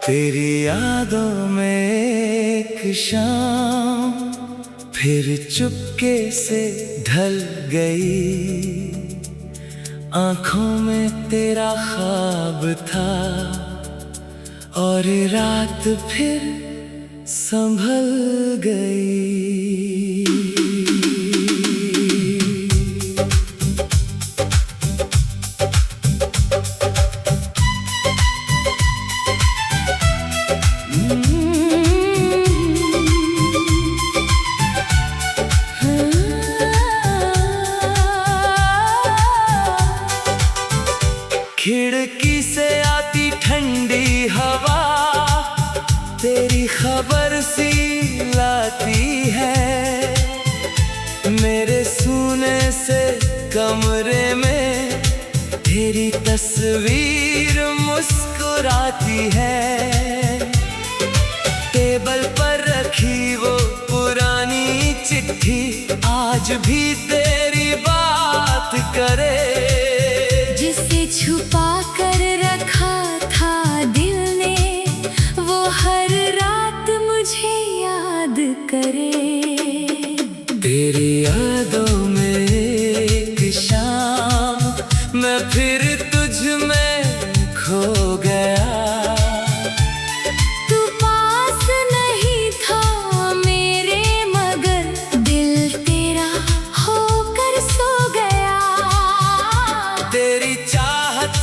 तेरी यादों में एक शाम फिर चुपके से ढल गई। आंखों में तेरा ख्वाब था और रात फिर संभल गई। खिड़की से आती ठंडी हवा तेरी खबर सी लाती है। मेरे सूने से कमरे में तेरी तस्वीर मुस्कुराती है। टेबल पर रखी वो पुरानी चिट्ठी आज भी तेरी बात करे। जिसे छुपा कर रखा था दिल ने वो हर रात मुझे याद करे। तेरी यादों में एक शाम मैं फिर तुझ में खो गया। तू पास नहीं था मेरे मगर दिल तेरा होकर सो गया। तेरी चाहत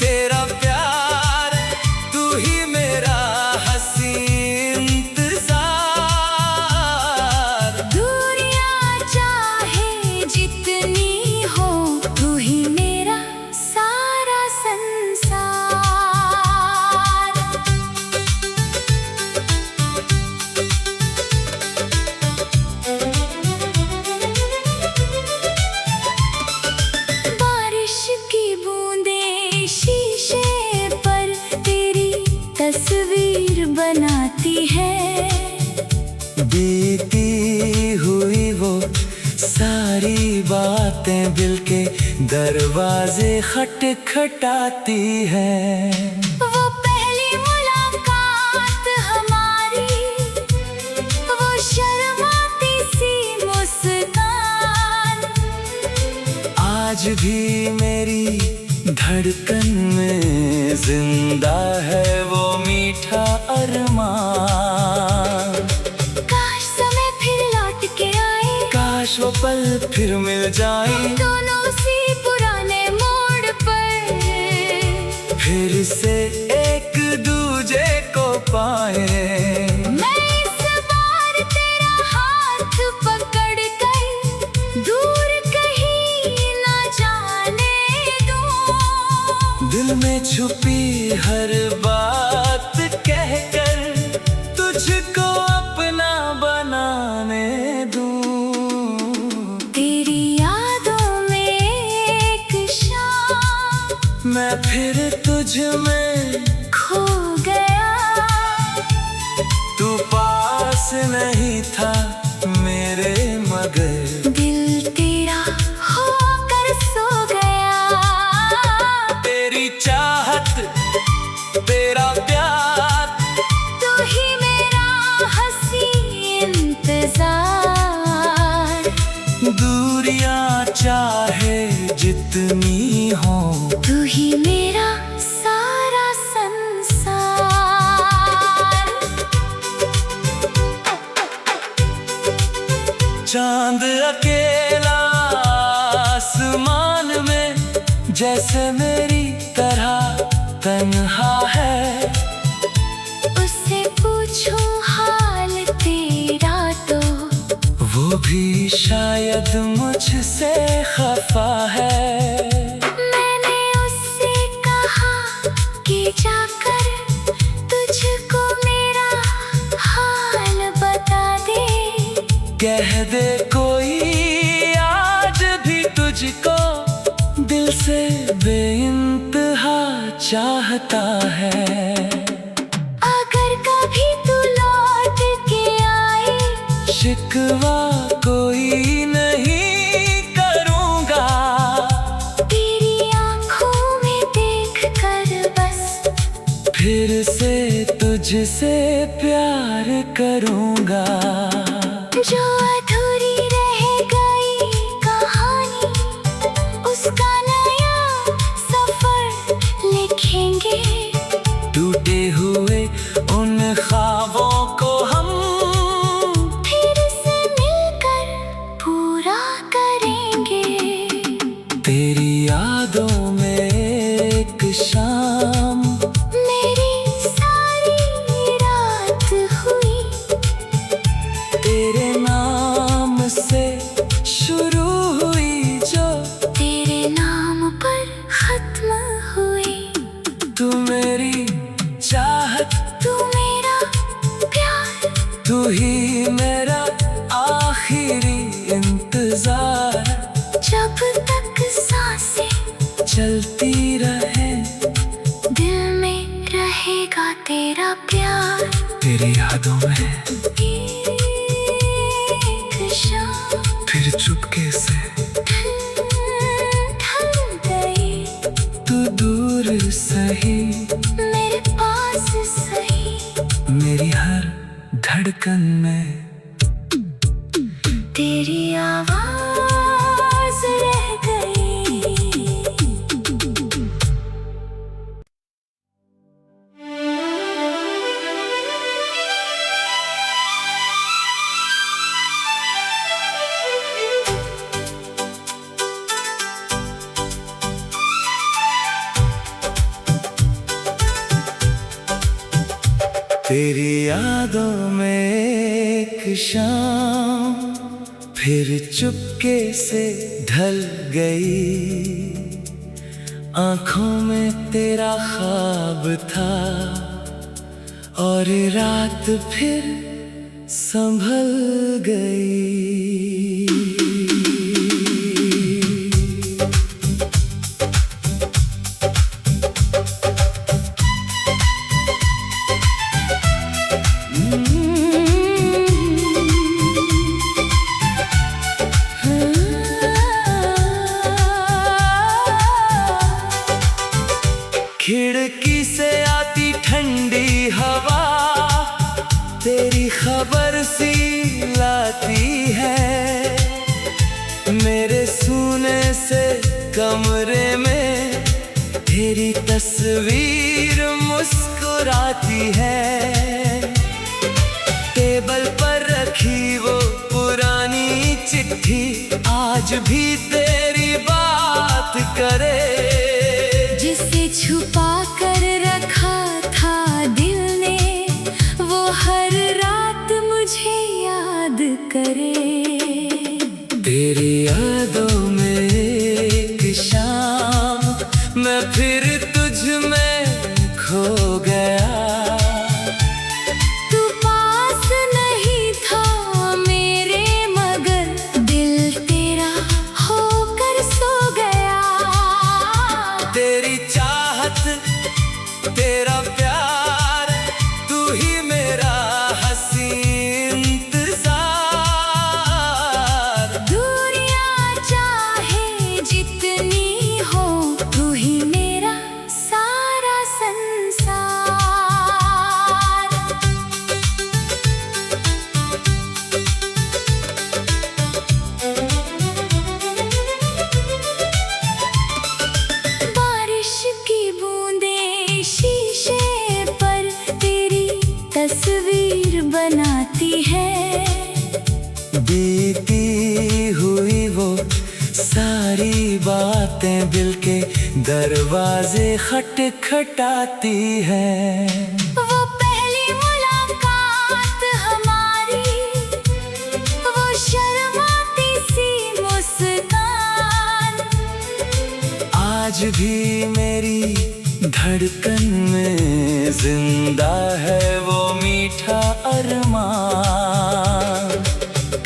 तेरा प्यार तू ही मेरा हंसी इंतजार। दूरियां चाहे जितनी हो तू ही मेरा सारा संसार। बारिश की बूंदें शीशे पर तेरी तस्वीर बनाती है। बीती हुई वो सारी बातें दिल के दरवाजे खटखटाती है। वो पहली मुलाकात हमारी वो शर्माती सी मुस्कान आज भी मेरी धड़कन में जिंदा है वो मीठा अरमान। काश समय फिर लौट के आए, काश वो पल फिर मिल जाए। दोनों उसी पुराने मोड़ पर फिर से एक दूजे को पाए। मैं इस बार तेरा हाथ पकड़ कर दूर कहीं ना जाने दूं। दिल में छुपी हर बात कहकर तुझको अपना बनाने दूं। तेरी यादों में एक शाम मैं फिर तुझ में खो गया। तू पास नहीं था मेरे मगर दिल तेरा होकर सो गया। तेरी चाहत तेरा प्यार तू ही मेरा हंसी इंतजार। दूरियां चाहे जितनी हो तू ही मेरा सारा संसार। चांद अकेला आसमान में जैसे मेरी तरह तन्हा है। उससे पूछूं हाल तेरा तो वो भी शायद मुझसे खफा है। मैंने उससे कहा कि जाकर तुझको मेरा हाल बता दे। कह दे कोई आज भी तुझको दिल से बेइंतहा चाहता है। अगर कभी तू लौट के आए शिकवा कोई नहीं करूँगा। तेरी आंखों में देख कर बस फिर से तुझसे प्यार करूंगा। जो अधूरी रह गई कहानी, उसका नया सफर लिखेंगे। टूटे हुए उन ख्वाबों को हम फिर से मिलकर पूरा करेंगे। तेरी यादों में एक शाम मेरी सारी रात हुई। तेरे नाम से शुरू हुई, जो तेरे नाम पर खत्म हुई। तू मेरी चाहत, तू मेरा प्यार, तू ही मेरा आखिरी इंतजार। जब तक सांसें चलती रहे दिल में रहेगा तेरा प्यार। तेरी यादों में एक शाम फिर चुपके से ढल गई। तू दूर सही, मेरे पास सही। मेरी हर धड़कन में तेरी आवाज रह गई। तेरी यादों में एक शाम फिर चुपके से ढल गई। आंखों में तेरा ख्वाब था और रात फिर संभल गई। खिड़की से आती ठंडी हवा तेरी खबर सी लाती है। मेरे सूने से कमरे में तेरी तस्वीर मुस्कुराती है। टेबल पर रखी वो पुरानी चिट्ठी आज भी तेरी बात करे। जिसे छुपा कर रखा था दिल ने, वो हर रात मुझे याद करे। तेरी यादों में एक शाम मैं फिर तुझ में खो गया। तू पास नहीं था मेरे, मगर दिल तेरा होकर सो गया। तेरी चाहत, तेरा प्यार, तू ही मेरा हसी इंतजार। दूरियां चाहे जितनी हो, तू ही मेरा सारा संसार। बारिश की बूंदें शीशे पर तेरी तस्वीर बनाती है। बीती हुई वो सारी बातें दिल के दरवाजे खटखटाती हैं। वो पहली मुलाकात हमारी, वो शर्माती सी मुस्कान आज भी मेरी धड़कन में जिंदा है वो मीठा अरमान।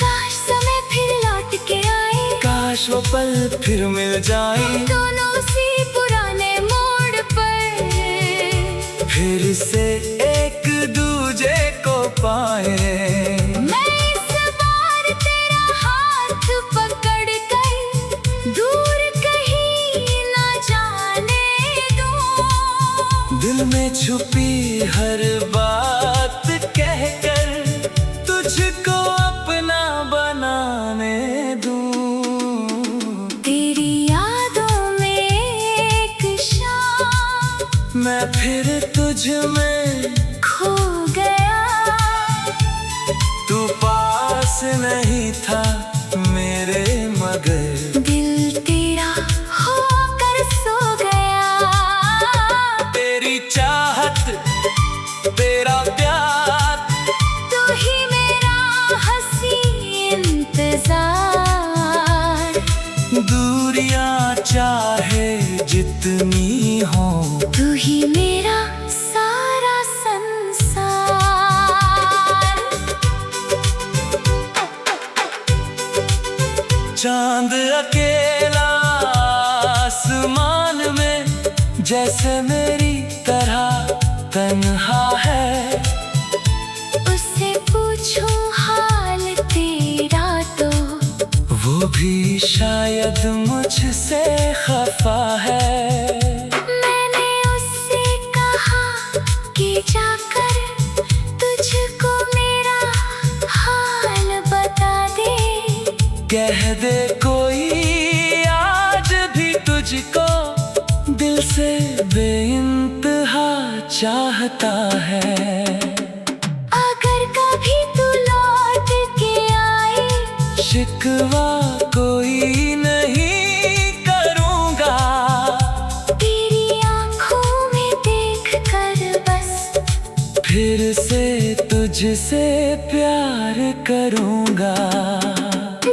काश समय फिर लौट के आए, काश वो पल फिर मिल जाए। दोनों उसी पुराने मोड़ पर फिर से एक दूजे को पाए। मैं इस बार तेरा हाथ पकड़ कर दूर कहीं ना जाने दूं। दिल में छुपी हर बात कहकर तुझको अपना बनाने दूं। तेरी यादों में एक शाम मैं फिर तुझ में खो गया। तू पास नहीं था मेरे मगर दिल तेरा होकर सो गया। तेरी चाहत तेरा प्यार तू ही मेरा हंसी इंतजार। दूरियां चाहे जितनी हो तू ही मेरा सारा संसार। चांद अकेला आसमान में जैसे मेरी तरह तन्हा है। उससे पूछूं हाल तेरा तो वो भी शायद मुझसे खफा है। मैंने उससे कहा कि जाकर तुझको मेरा हाल बता दे। कह दे कोई आज भी तुझको दिल से बेइंतहा चाहता है। अगर कभी तू लौट के आए शिकवा कोई नहीं करूँगा। तेरी आंखों में देख कर बस फिर से तुझसे प्यार करूँगा।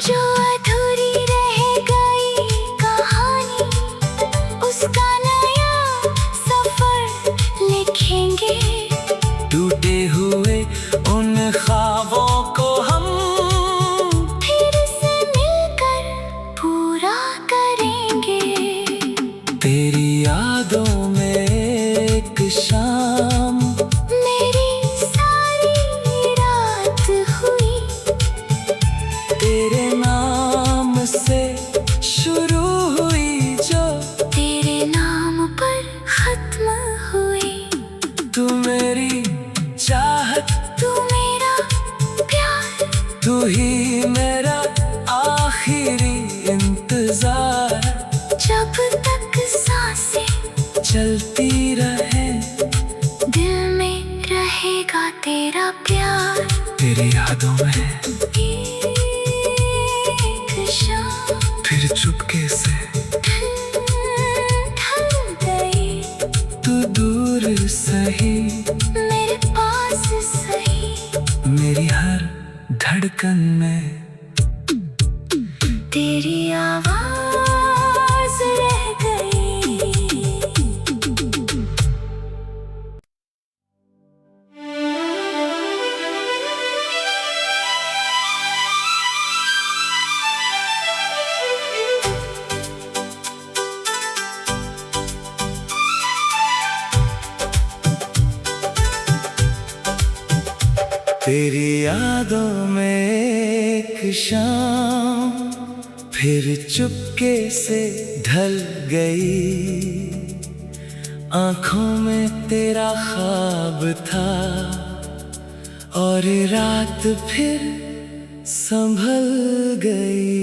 जो अधूरी रह गई कहानी उसका नया सफर लिखेंगे। टूटे हुए उन ख्वाबों को हम फिर से मिलकर पूरा करेंगे। तेरी यादों में एक शाम मेरी सारी रात हुई। तेरे नाम से शुरू हुई जो तेरे नाम पर खत्म हुई। तू मेरी चाहत तू मेरा प्यार तू ही मेरा आखिरी इंतजार। जब तक सांसें चलती रहे दिल में रहेगा तेरा प्यार। तेरी यादों में एक शाम फिर चुपके से ढल गई। तू दूर सही मेरे पास सही मेरी हर धड़कन में तेरी आवाज रह गई। तेरी यादों में एक शाम फिर चुपके से ढल गई। आंखों में तेरा ख्वाब था और रात फिर संभल गई।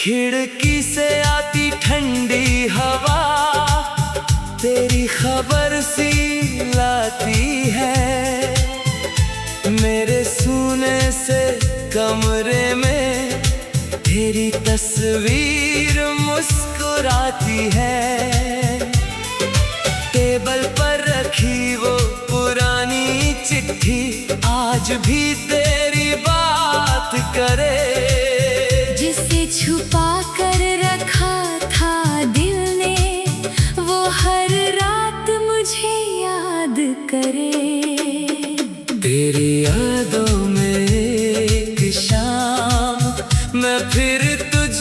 खिड़की से आती ठंडी हवा तेरी खबर सी लाती है। मेरे सूने से कमरे में तेरी तस्वीर मुस्कुराती है। टेबल पर रखी वो पुरानी चिट्ठी आज भी तेरी बात करे। जिसे छुपा कर रखा था दिल ने वो हर रात मुझे याद करे। तेरी यादों में एक शाम मैं फिर तुझ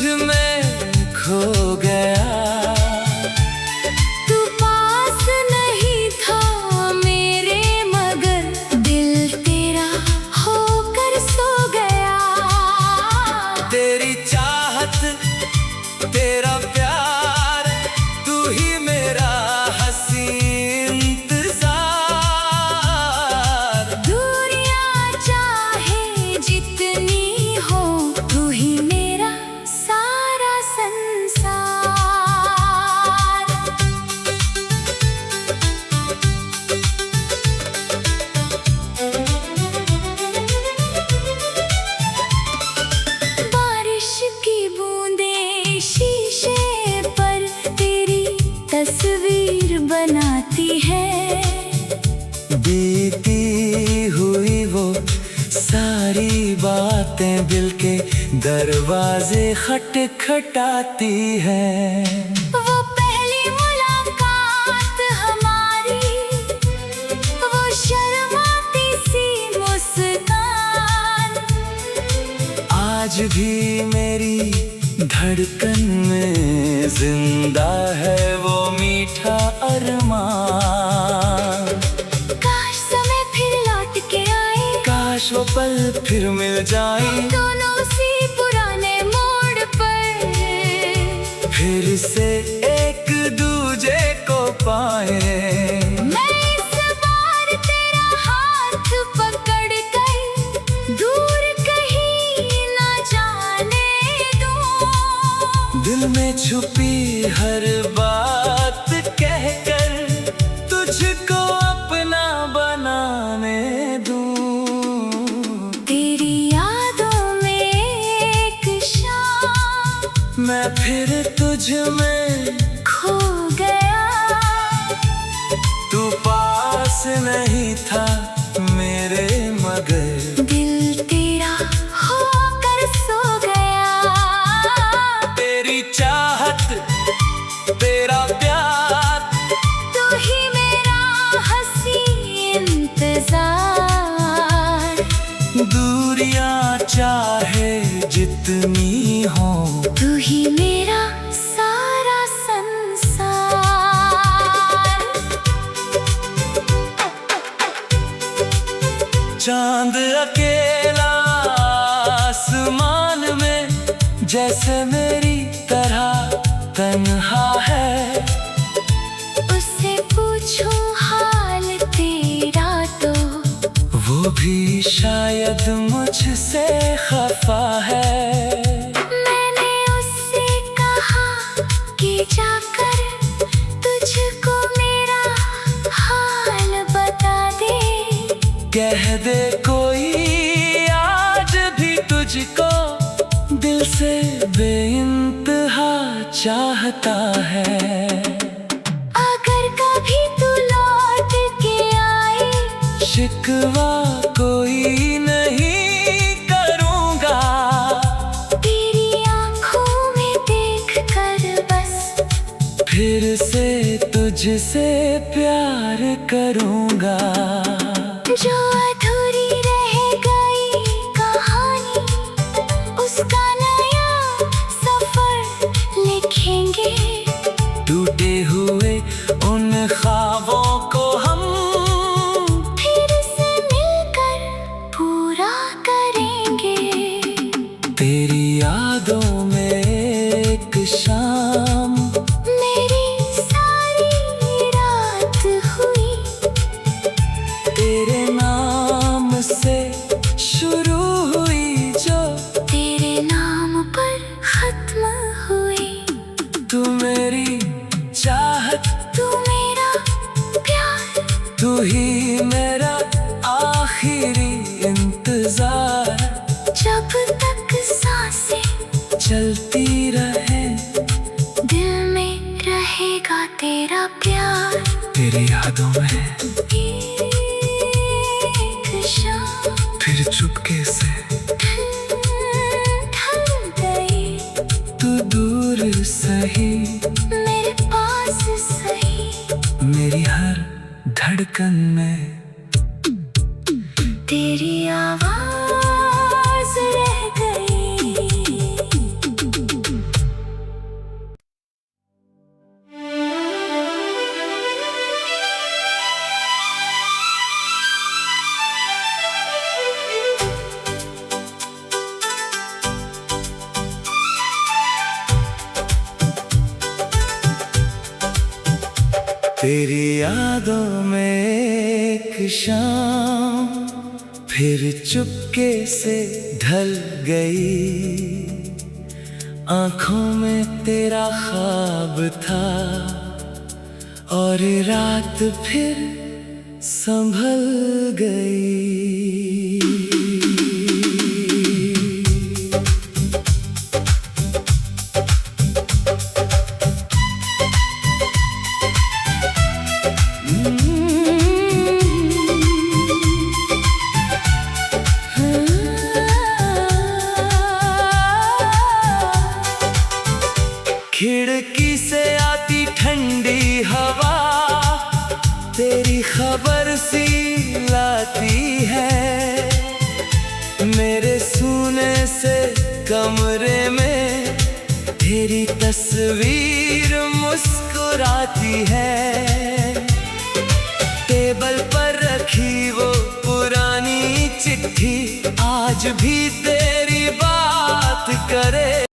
तू ही मेरा सारा संसार। बारिश की बूंदें शीशे पर तेरी तस्वीर बनाती है। बीती हुई वो सारी बातें दिल के दरवाजे खटखटाती है। वो पहली मुलाकात हमारी, वो शर्माती सी मुस्कान, आज भी मेरी धड़कन में जिंदा है वो मीठा अरमान। काश समय फिर लौट के आए, काश वो पल फिर मिल जाए, दोनों उसी पुराने मोड़ पर फिर से एक दूजे को पाए। मैं इस बार तेरा हाथ पकड़ कर दूर कहीं ना जाने दूं। दिल में छुपी हर बात कहकर तुझको अपना बनाने दूं। तेरी यादों में एक शाम मैं फिर तुझ में खो गया। तू पास नहीं था मेरे मगर दिल तेरा होकर सो गया। तेरी चाहत तेरा प्यार तू ही मेरा हंसी इंतजार। दूरियां चाहे जितनी हो, तू ही मेरा सारा संसार। चांद अकेला आसमान में जैसे मेरी तरह तन्हा है। उससे पूछूं हाल तेरा तो वो भी शायद मुझसे खफा है। मैंने उससे कहा कि जाकर तुझको मेरा हाल बता दे। कह दे कोई आज भी तुझको दिल से बेइंतहा चाहता है। अगर कभी तू लौट के आए, शिकवा कोई नहीं करूँगा। तेरी आंखों में देख कर बस फिर से तुझसे प्यार करूँगा। जो अधूरी रह गई कहानी, उसका नया सफर लिखेंगे। टूटे हुए उन ख्वाबों को हम फिर से मिलकर पूरा करेंगे। तेरी यादों में एक शाम मेरी सारी रात हुई, तेरे नाम से शुरू हुई जो तेरे नाम पर खत्म हुई। तू मेरी चाहत तू मेरा प्यार, तू ही मेरा आखिरी इंतजार। जब तक सांसें चलती रहे दिल में रहेगा तेरा प्यार। तेरी यादों में एक शाम फिर चुपके से ढल गई, तू दूर सही मेरे पास सही। मेरी हर धड़कन में तेरी आवाज रह गई। तेरी यादों में एक शाम फिर चुपके से ढल गई। आंखों में तेरा ख्वाब था और रात फिर संभल गई। खिड़की से आती ठंडी हवा तेरी खबर सी लाती है। मेरे सूने से कमरे में तेरी तस्वीर मुस्कुराती है। टेबल पर रखी वो पुरानी चिट्ठी आज भी तेरी बात करे।